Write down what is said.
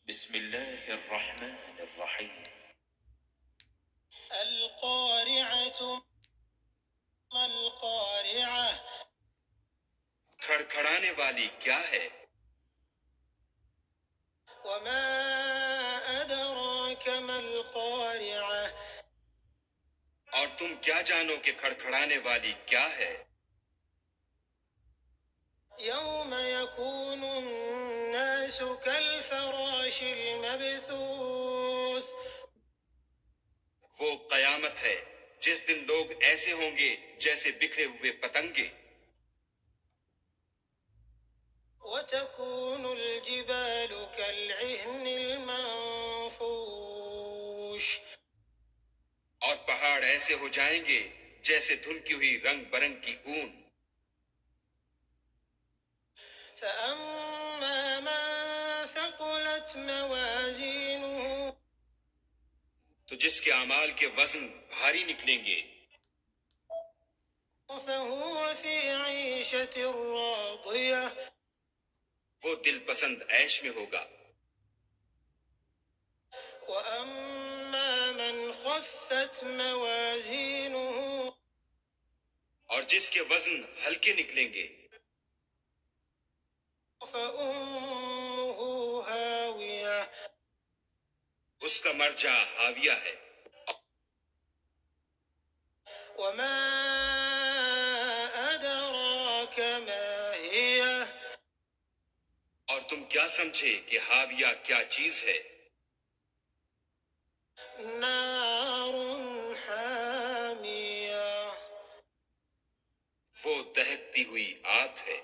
بسم الله الرحمن الرحيم. القارعة ما القارعة کھڑکھڑانے والی کیا ہے؟ وما أدراك ما القارعة اور تم کیا جانو کہ کھڑکھڑانے والی کیا ہے؟ يوم يكون الناس كالفراش المبثوث وہ قیامت ہے جس دن لوگ ایسے ہوں گے جیسے بکھرے ہوئے پتنگے، وتكون الجبال كالعهن المنفوش اور پہاڑ ایسے ہو جائیں گے جیسے دھنکی ہوئی رنگ برنگ کی اون۔ فأما من ثقلت موازينه تو جس کے اعمال کے وزن بھاری نکلیں گے فهو في عيشة راضية وہ دل پسند عیش میں ہوگا، وأما من خفت موازينه اور جس کے وزن ہلکے نکلیں گے فأمه هاوية اس کا مرجع حاویہ ہے۔ وما أدراك ما هي اور تم کیا سمجھے کہ حاویہ کیا چیز ہے؟ نار حامية وہ دہکتی ہوئی آگ ہے۔